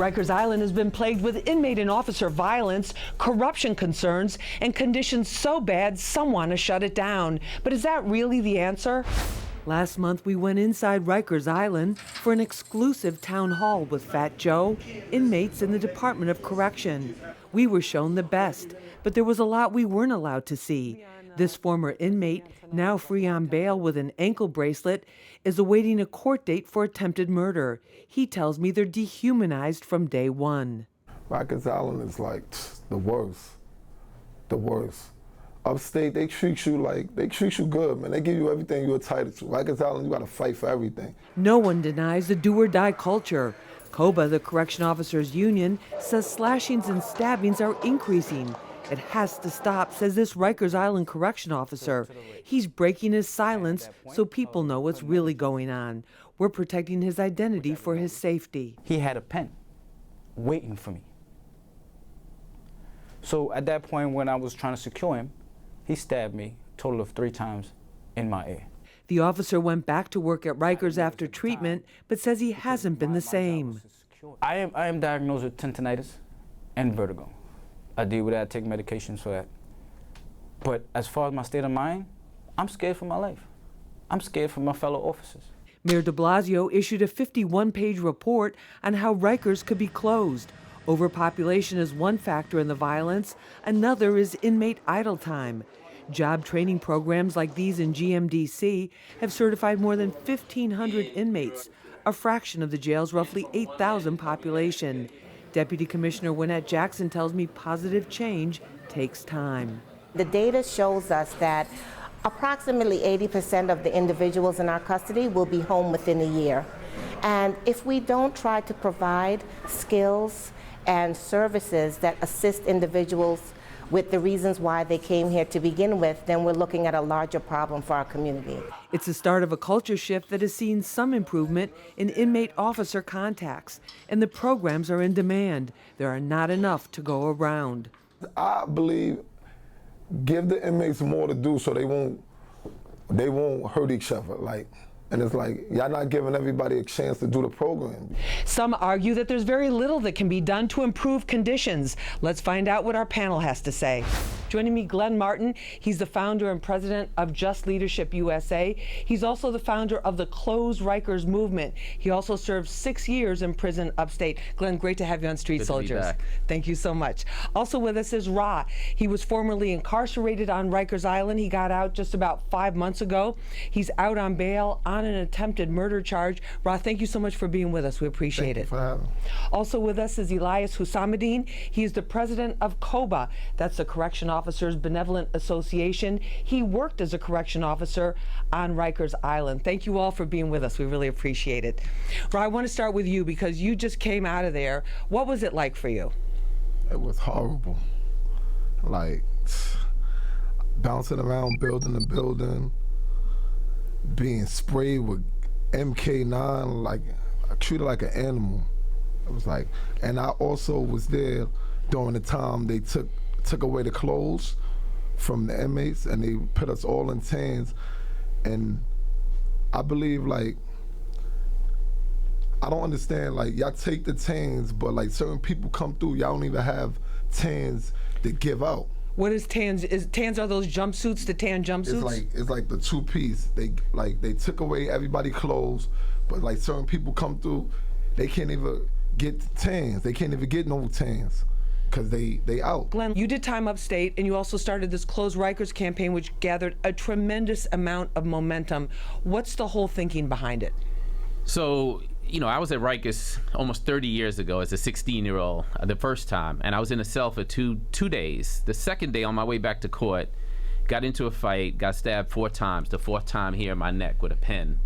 Rikers Island has been plagued with inmate and officer violence, corruption concerns, and conditions so bad some want to shut it down. But is that really the answer? Last month, we went inside Rikers Island for an exclusive town hall with Fat Joe, inmates in the Department of Correction. We were shown the best, but there was a lot we weren't allowed to see. This former inmate, now free on bail with an ankle bracelet, is awaiting a court date for attempted murder. He tells me they're dehumanized from day one. Rikers Island is like the worst. The worst. Upstate, they treat you good, man. They give you everything you're entitled to. Rikers Island, you gotta fight for everything. No one denies the do-or-die culture. COBA, the Correction Officers Union, says slashings and stabbings are increasing. It has to stop, says this Rikers Island correction officer. He's breaking his silence so people know what's really going on. We're protecting his identity for his safety. He had a pen waiting for me. So at that point when I was trying to secure him, he stabbed me a total of 3 times in my ear. The officer went back to work at Rikers after treatment, but says he hasn't been the same. I am diagnosed with tendinitis and vertigo. I deal with that, take medications for that. But as far as my state of mind, I'm scared for my life. I'm scared for my fellow officers. Mayor de Blasio issued a 51-page report on how Rikers could be closed. Overpopulation is one factor in the violence. Another is inmate idle time. Job training programs like these in GMDC have certified more than 1,500 inmates, a fraction of the jail's roughly 8,000 population. Deputy Commissioner Wynette Jackson tells me positive change takes time. The data shows us that approximately 80% of the individuals in our custody will be home within a year. And if we don't try to provide skills and services that assist individuals with the reasons why they came here to begin with, then we're looking at a larger problem for our community. It's the start of a culture shift that has seen some improvement in inmate-officer contacts, and the programs are in demand. There are not enough to go around. I believe give the inmates more to do so they won't hurt each other. And it's like, y'all not giving everybody a chance to do the program. Some argue that there's very little that can be done to improve conditions. Let's find out what our panel has to say. Joining me, Glenn Martin. He's the founder and president of Just Leadership USA. He's also the founder of the Close Rikers movement. He also served 6 years in prison upstate. Glenn, great to have you on Street Good Soldiers. To be back. Thank you so much. Also with us is Ra. He was formerly incarcerated on Rikers Island. He got out just about 5 months ago. He's out on bail on an attempted murder charge. Ra, thank you so much for being with us. We appreciate it. Thank you for having me. Also with us is Elias Hussamuddin. He is the president of COBA. That's the Correction Officers Benevolent Association. He worked as a correction officer on Rikers Island. Thank you all for being with us. We really appreciate it. Ra, I want to start with you because you just came out of there. What was it like for you? It was horrible. Like, bouncing around building to building, being sprayed with MK9, like treated like an animal. It was like, and I also was there during the time they took away the clothes from the inmates and they put us all in tans. And I believe, like, I don't understand, like, y'all take the tans, but like certain people come through, y'all don't even have tans to give out. What is tans? Tans are those jumpsuits, the tan jumpsuits? It's like the 2-piece. They took away everybody's clothes, but like certain people come through, they can't even get tans. They can't even get no tans because they out. Glenn, you did time upstate, and you also started this Close Rikers campaign, which gathered a tremendous amount of momentum. What's the whole thinking behind it? So, I was at Rikers almost 30 years ago as a 16-year-old the first time, and I was in a cell for two days. The second day on my way back to court, got into a fight, got stabbed 4 times, the 4th time here in my neck with a pen.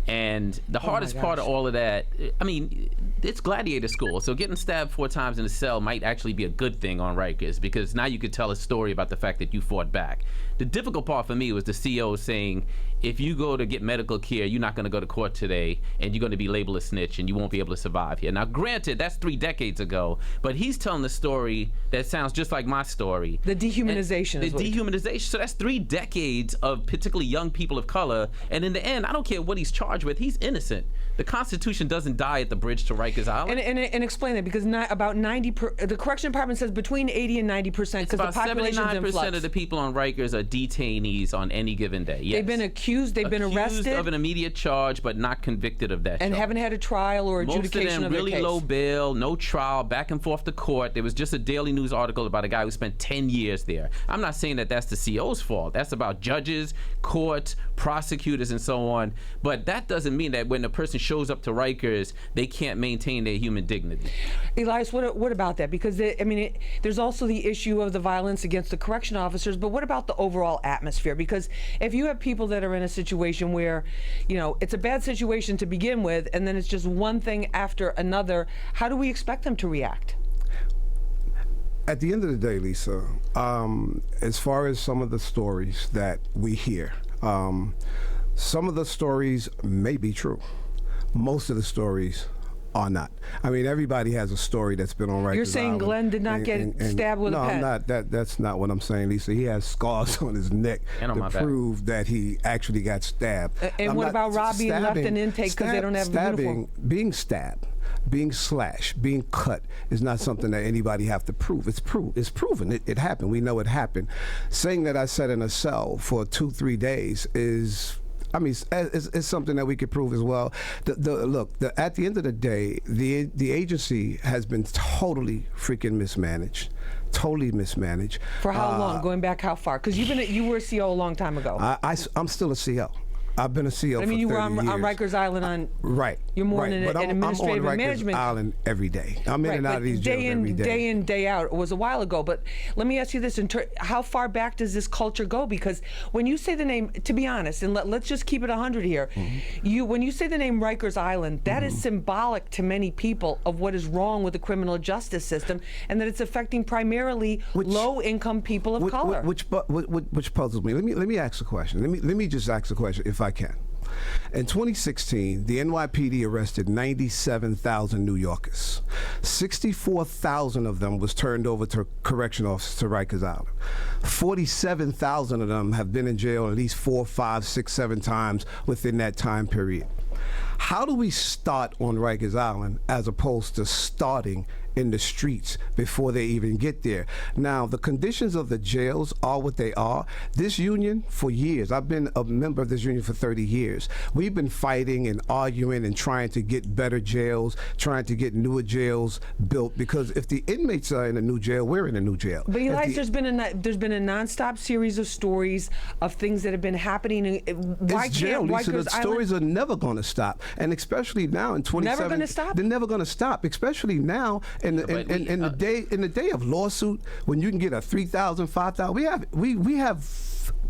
And the hardest part of all of that, I mean, it's gladiator school, so getting stabbed 4 times in a cell might actually be a good thing on Rikers because now you could tell a story about the fact that you fought back. The difficult part for me was the CO saying, if you go to get medical care, you're not going to go to court today, and you're going to be labeled a snitch, and you won't be able to survive here. Now, granted, that's 3 decades ago, but he's telling the story that sounds just like my story. The dehumanization. The dehumanization. So that's 3 decades of particularly young people of color, and in the end, I don't care what he's charged with, he's innocent. The Constitution doesn't die at the bridge to Rikers Island. And explain that, because about 90%, the correction department says between 80 and 90%, because the About population's in 79% flux. of the people on Rikers are detainees on any given day. Yes. They've been accused, they've been arrested, of an immediate charge, but not convicted of that and charge. haven't had a trial or adjudication Most of them really their case. low bail, no trial, back and forth to court. There was just a Daily News article about a guy who spent 10 years there. I'm not saying that that's the CO's fault. That's about judges, courts, prosecutors, and so on. But that doesn't mean that when a person shows up to Rikers, they can't maintain their human dignity. Elias, what about that? Because there's also the issue of the violence against the correction officers, but what about the overall atmosphere? Because if you have people that are in a situation where, it's a bad situation to begin with, and then it's just one thing after another, how do we expect them to react? At the end of the day, Lisa, as far as some of the stories that we hear, some of the stories may be true. Most of the stories are not. I mean, everybody has a story that's been on Rikers Island. You're saying Glenn did not get stabbed with a pen? No, I'm not. That's not what I'm saying, Lisa. He has scars on his neck to prove that he actually got stabbed. And what about Robbie left in intake because they don't have a uniform? Being stabbed, being slashed, being cut is not something that anybody have to prove. It's proven. It happened. We know it happened. Saying that I sat in a cell for 2-3 days is, it's something that we could prove as well. At the end of the day, the agency has been totally freaking mismanaged. Totally mismanaged. For how long? Going back how far? Because you were a CO a long time ago. I'm still a CO. I've been a CO for 30 years. You were on Rikers Island on... Right. You're more in administrative I'm on management. Rikers Island every day. I'm in and out of these jails every day. Day in, day out. It was a while ago. But let me ask you this. How far back does this culture go? Because when you say the name, to be honest, and let's just keep it 100 here, when you say the name Rikers Island, that is symbolic to many people of what is wrong with the criminal justice system, and that it's affecting primarily low-income people of color. Which puzzles me. Let me ask a question. Let me just ask a question, if I can. In 2016, the NYPD arrested 97,000 New Yorkers. 64,000 of them was turned over to correction officers to Rikers Island. 47,000 of them have been in jail at least 4, 5, 6, 7 times within that time period. How do we start on Rikers Island as opposed to starting in the streets before they even get there? Now, the conditions of the jails are what they are. This union, for years, I've been a member of this union for 30 years. We've been fighting and arguing and trying to get better jails, trying to get newer jails built, because if the inmates are in a new jail, we're in a new jail. But Elias, there's been a nonstop series of stories of things that have been happening. Why it's jail, can't Lisa, Rikers the stories are never going to stop, and especially now in 2017, never going to stop. They're never going to stop, especially now in the day of lawsuit, when you can get a 3,000, 5,000. We have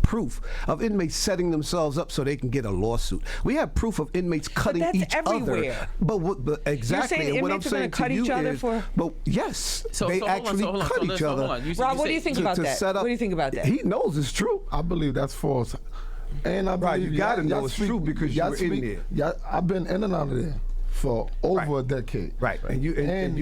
proof of inmates setting themselves up so they can get a lawsuit. We have proof of inmates cutting each everywhere. other. But exactly, you're saying and what I'm inmates are saying cut to each you other is, for... but yes, they actually cut each other. Rob, what do you think about that? What do you think about that? He knows it's true. I believe that's false. And I believe you got to know it's true because you're in there. Yeah, I've been in and out of there for over a decade. Right. And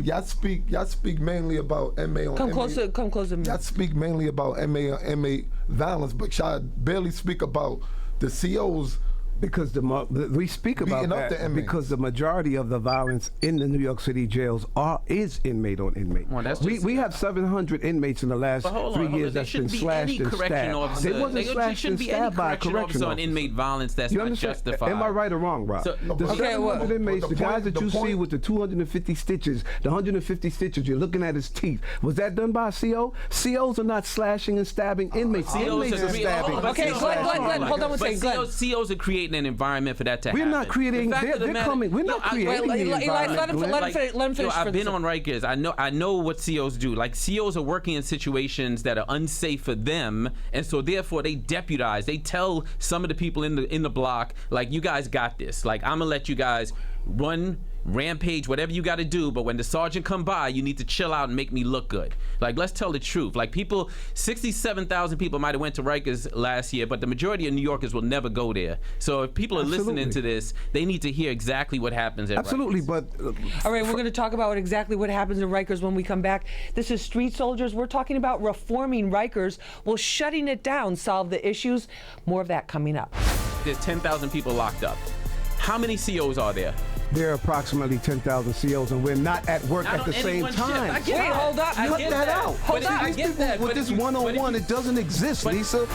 y'all speak mainly about MA on Come closer to me. Y'all speak mainly about MA violence, but y'all barely speak about the COs. Because we speak about that because the majority of the violence in the New York City jails is inmate on inmate. Well, we have 700 inmates in the last 3 years that's been slashed and stabbed. They wasn't slashed and stabbed by a correction officer. On inmate violence that's not justified. Am I right or wrong, Rob? The 700 inmates, the guys that you see with the 250 stitches, the 150 stitches, you're looking at his teeth. Was that done by a CO? COs are not slashing and stabbing inmates. Inmates are stabbing. Okay, Glenn, hold on one second. COs are creating an environment for that to happen. We're not creating. They're coming. We're not creating the environment. Let him finish. I've been on Rikers. I know what COs do. Like, COs are working in situations that are unsafe for them, and so therefore they deputize. They tell some of the people in the block, like, you guys got this. Like, I'm gonna let you guys run, rampage, whatever you got to do, but when the sergeant come by, you need to chill out and make me look good. Like, let's tell the truth. Like, 67,000 people might have went to Rikers last year, but the majority of New Yorkers will never go there. So if people are listening to this, they need to hear exactly what happens at Rikers. But all right, we're going to talk about exactly what happens in Rikers when we come back. This is Street Soldiers. We're talking about reforming Rikers. Will shutting it down solve the issues? More of that coming up. There's 10,000 people locked up. How many COs are there? There are approximately 10,000 COs, and we're not at work Not at on the any same one shift. time. I get Wait, that. hold up. I Cut get that out. But See, I these get people that. with but this if you- one-on-one, but if it doesn't exist, but- Lisa.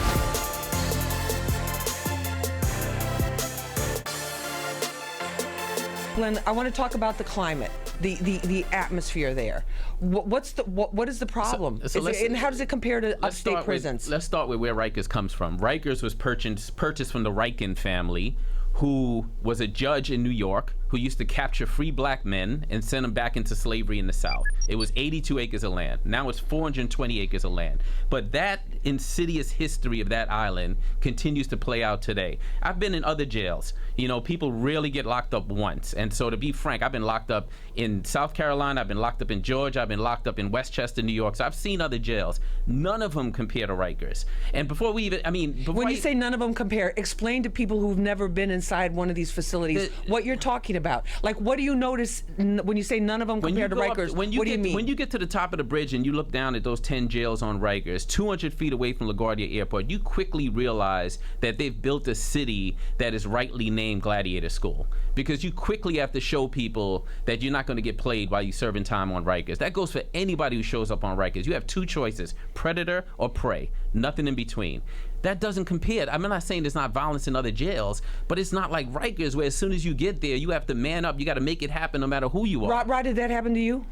Glenn, I want to talk about the climate, the atmosphere there. What is the problem? And how does it compare to upstate prisons? Let's start with where Rikers comes from. Rikers was purchased from the Riken family, who was a judge in New York, who used to capture free black men and send them back into slavery in the South. It was 82 acres of land. Now it's 420 acres of land. But that insidious history of that island continues to play out today. I've been in other jails. You know, people rarely get locked up once. And so to be frank, I've been locked up in South Carolina, I've been locked up in Georgia, I've been locked up in Westchester, New York. So I've seen other jails. None of them compare to Rikers. And before we even, When you say none of them compare, explain to people who've never been inside one of these facilities what you're talking about. Like, what do you notice when you say none of them compare to Rikers? What do you mean? When you get to the top of the bridge and you look down at those 10 jails on Rikers, 200 feet away from LaGuardia Airport, you quickly realize that they've built a city that is rightly named Gladiator School. Because you quickly have to show people that you're not going to get played while you're serving time on Rikers. That goes for anybody who shows up on Rikers. You have two choices, predator or prey, nothing in between. That doesn't compare. I'm not saying there's not violence in other jails, but it's not like Rikers, where as soon as you get there, you have to man up. You got to make it happen no matter who you are. Rod, did that happen to you?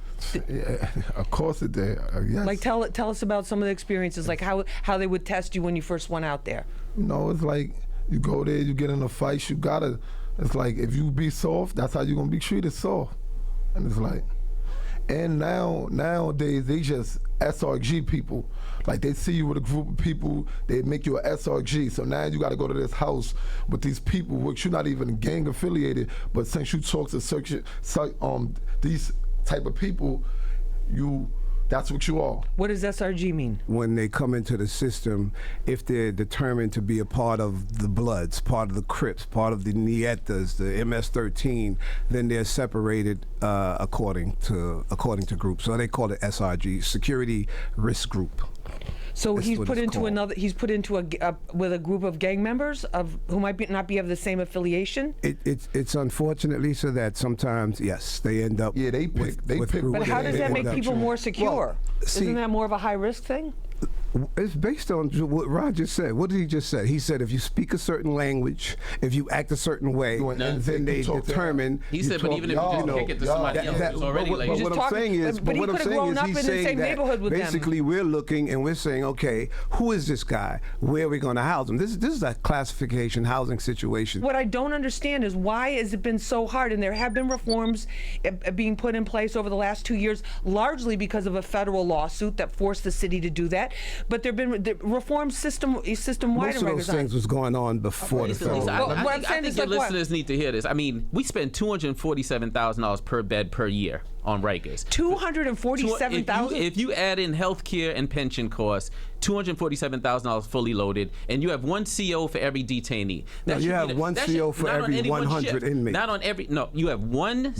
Yeah, of course it did. Yes. Like, tell us about some of the experiences, like how they would test you when you first went out there. You know, it's like you go there, you get in a fight, you gotta. It's like if you be soft, that's how you're gonna be treated, soft. And it's like, and nowadays they just SRG people. Like, they see you with a group of people, they make you an SRG. So now you got to go to this house with these people, which you're not even gang affiliated, but since you talk to these type of people, that's what you are. What does SRG mean? When they come into the system, if they're determined to be a part of the Bloods, part of the Crips, part of the Nietas, the MS-13, then they're separated according to groups. So they call it SRG, Security Risk Group. So That's he's what put it's into called. another. He's put into with a group of gang members who might not be of the same affiliation. It's unfortunate, Lisa, that sometimes, yes, they end up. Yeah, they pick with groups. But how does that make people more secure? Well, Isn't that more of a high risk thing? It's based on what Rod just said. What did he just say? He said if you speak a certain language, if you act a certain way, then they determine. He said, but even if you just kick it to somebody else, it's already like. But what I'm saying is, but he could have grown up in the same neighborhood with them. basically we're looking and we're saying, okay, who is this guy? Where are we going to house him? This is a classification housing situation. What I don't understand is why has it been so hard? And there have been reforms being put in place over the last 2 years, largely because of a federal lawsuit that forced the city to do that. But there have been reforms system-wide. Most of those things was going on before the federal Lisa, law. What I'm saying I think is, your like, what? listeners need to hear this. I mean, we spend $247,000 per bed per year on Rikers. $247,000. If you add in health care and pension costs, $247,000 fully loaded, and you have one CO for every detainee. No, you have one CO for every 100 inmates. Not on every. No, you have one.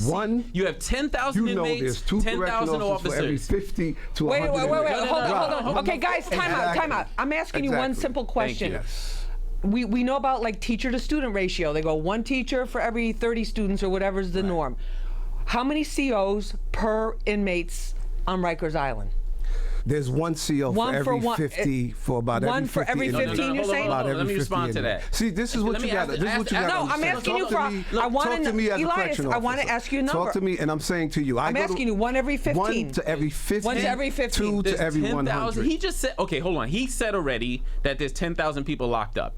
You have 10,000 You know inmates. there's 2 correctional 10,000 officers for every officers. 50 to 100 Wait, inmates. hold on. no. Okay, guys, time out. I'm asking you one Exactly. simple question. Yes. We know about, like, teacher to student ratio. They go one teacher for every 30 students or whatever is the norm. How many COs per inmates on Rikers Island? There's one CO for every 50 for about one every 50 for every inmates. 15, you're saying? About every Let me 50 respond to inmates. that. See, this is what Let you me got. ask- This is what you ask- got. No, I'm asking you for. I want Talk to me as a Elias, correctional I want to officer. ask you a number. Talk to me, and I'm saying to you, I'm asking you one every 15. One to every 50. One to every 15. 2 to every 100. He just said. Okay, hold on. He said already that there's 10,000 people locked up.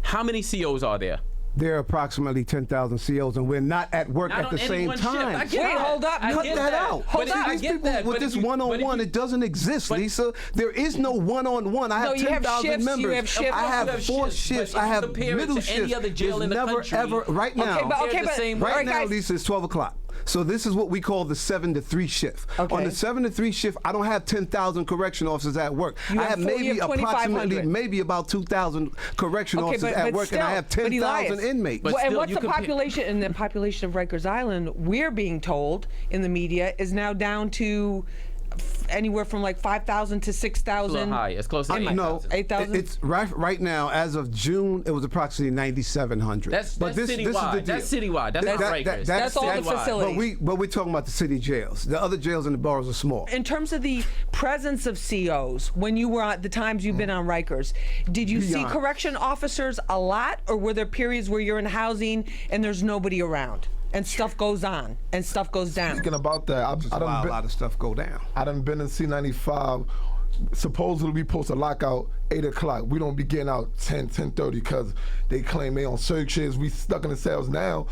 How many COs are there? There are approximately 10,000 COs, and we're not at work Not at on the any same one shift. time. I get Wait, that. hold up. I Cut get that out. But See, I these get people that. with But this if you- one-on-one, but if it doesn't exist, but- Lisa. There is no one-on-one. I No, have you have 10,000 shifts, you members. have shifts. I You have have 4 shifts, shifts. but I if you have compare it middle to shifts. any other jail There's in the never, country- ever, right now. Okay, but same right all right, now, guys. Lisa, it's 12 o'clock. So this is what we call the 7 to 3 shift. Okay. On the 7 to 3 shift, I don't have 10,000 correction officers at work. You I have have four- you maybe have approximately 2,500. maybe about 2,000 correction Okay, officers but at work, still, and I have but 10,000 Elias, inmates. But and still, what's you the compare- population? And the population of Rikers Island, we're being told in the media, is now down to anywhere from like 5,000 to It's a 6,000. little high. It's close to No, 8,000. 8,000? it's right now. As of June, it was approximately 9,700. That's But this is the citywide. deal. That's citywide. That's not Rikers. That's all the citywide. facilities. But we're talking about the city jails. The other jails in the boroughs are small. In terms of the presence of COs, when you were at the times you've been on Rikers, did you see Beyond. correction officers a lot, or were there periods where you're in housing and there's nobody around and stuff goes on and stuff goes down? Speaking about that, I Just done allow a been, lot of stuff go down. I done been in C95. Supposedly we supposed to lock out 8 o'clock. We don't be getting out 10:30 because they claim they on searches. We stuck in the cells now.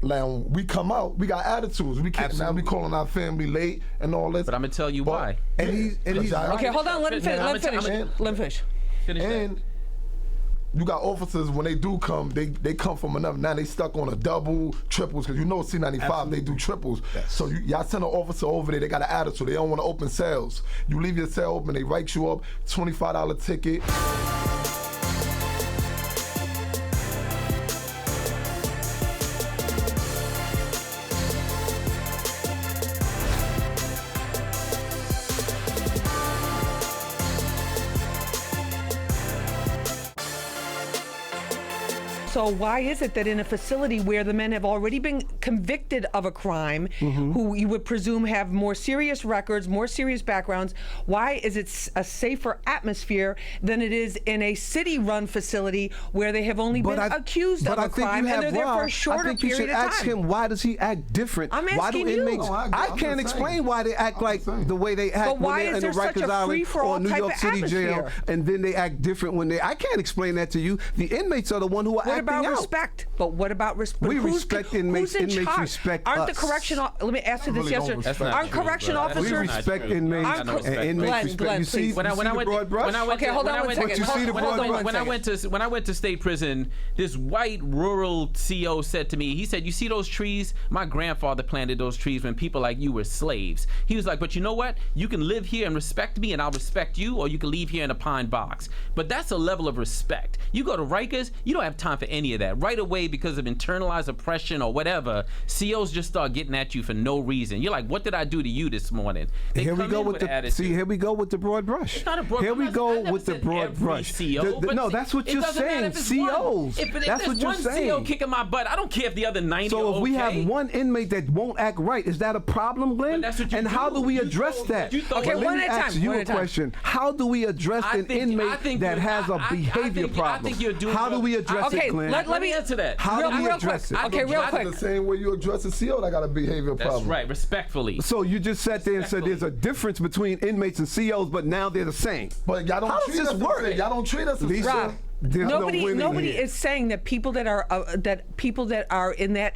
Now we come out, we got attitudes. We can't now be calling our family late and all this. But I'm gonna tell you why. And he's Okay, hold on. Let him finish. Yeah, Let him finish. I'm- Let him finish. Finish that. And you got officers, when they do come, they come from another. Now they stuck on a double, triples, because you know C95, they do triples. Yes. So y'all send an officer over there, they got an attitude. They don't want to open cells. You leave your cell open, they write you up, $25 ticket. So why is it that in a facility where the men have already been convicted of a crime, who you would presume have more serious records, more serious backgrounds, why is it a safer atmosphere than it is in a city-run facility where they have only been accused of a crime and they're there for a shorter period of time? I think you should ask him, why does he act different? I'm Why do asking you. inmates? No, I'm I just can't saying. explain why they act like the way they act But why when they're is in the there such Rikers a Island free-for-all or New type York of City jail, atmosphere? and then they act different when they. I can't explain that to you. The inmates are the one who are What acting about out. respect? But what about respect? We respect inmates. Who's in Inmates charge? respect Aren't us. the correction? Let me ask you this, really yes, don't sir. respect That's not Aren't true, correction bro. That's We officers? not respect true. inmates, I don't respect and inmates Glenn, respect. Glenn, You see, please. you see the broad brush? Hold on one second. When I went to state prison, this white rural CO said to me, he said, "You see those trees? My grandfather planted those trees when people like you were slaves." He was like, "But you know what? You can live here and respect me, and I'll respect you, or you can leave here in a pine box." But that's a level of respect. You go to Rikers, you don't have time for any of that. Right away, because of internalized oppression or whatever, COs just start getting at you for no reason. You're like, "What did I do to you this morning?" They Here we come go in with the attitude. see. Here we go with the broad brush. It's not a broad Here brush. we I go never with the said broad every brush. CO, but No, that's what it you're doesn't matter saying. if it's one. COs. If That's what you're one CO saying. kicking my butt, I don't care if the other 90 So are if we okay. have one inmate that won't act right, is that a problem, Glenn? But that's what you and how do. do we You address throw- that? you throw- Okay, Well, one let me at a ask time, you one a at a time. question. How do we address an inmate that has a behavior problem? I think you're doing How do we address Okay, it, Glenn? let me answer that. How do we real address quick. it? Okay, real I quick. The same way you address a CO that got a behavior That's problem. right, respectfully. So you just sat there and said there's a difference between inmates and COs, but now they're the same. But y'all don't How does treat this us the work? same. Y'all don't treat us the Lisa, same. Rob, there's nobody no winning nobody here. is saying that people that are in that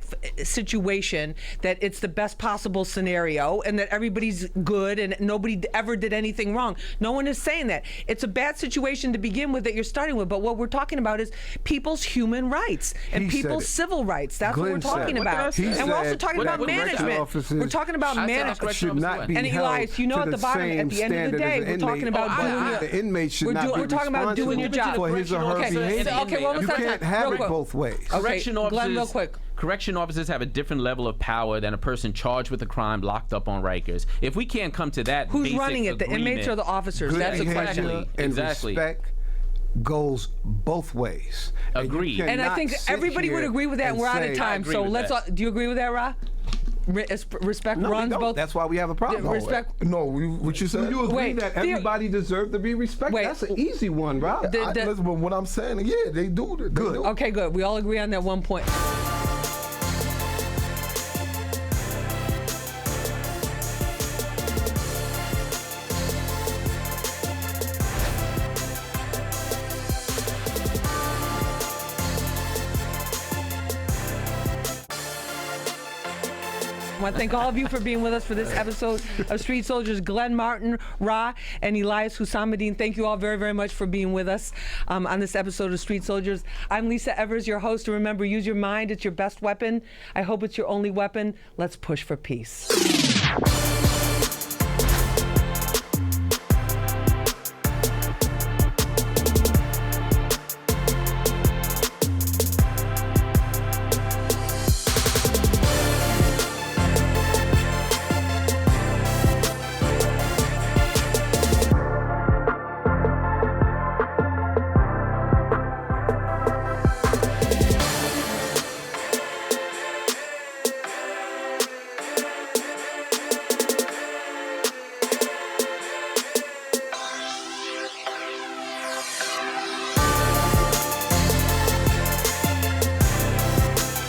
situation, that it's the best possible scenario and that everybody's good and nobody ever did anything wrong. No one is saying that. It's a bad situation to begin with that you're starting with, but what we're talking about is people's human rights and He said people's it. civil rights. That's Glenn what we're talking said it. about. He And we're also said talking what- about what correctional management. officers We're talking about I said management. should not be And held Elias, you know to at the the bottom, same at the end of the standard day, as an we're talking inmate. about The inmate should not be we're talking about doing your job. for his or her Okay, behavior. okay, well, You let's can't not- have real it quick. both ways. Okay, Correction officers, Glenn, real quick. Correction officers have a different level of power than a person charged with a crime locked up on Rikers. If we can't come to that Who's basic running it, the inmates or the officers? Good That's the behavior question. and Exactly. respect goes both ways. And you Agreed. And I cannot think sit everybody would here agree with that, and and we're out say- of time. agree So with let's. that. Do you agree with that, Ra? Respect No, we runs don't. both. That's why we have a problem. Respect. No, what you said? You agree Wait, that there- everybody deserves to be respected? Wait. That's an easy one, Rob. Listen, but what I'm saying, yeah, they do. They Good. do. Okay, good. We all agree on that one point. I want to thank all of you for being with us for this episode of Street Soldiers. Glenn Martin, Ra, and Elias Hussamuddin, thank you all very, very much for being with us on this episode of Street Soldiers. I'm Lisa Evers, your host. And remember, use your mind. It's your best weapon. I hope it's your only weapon. Let's push for peace.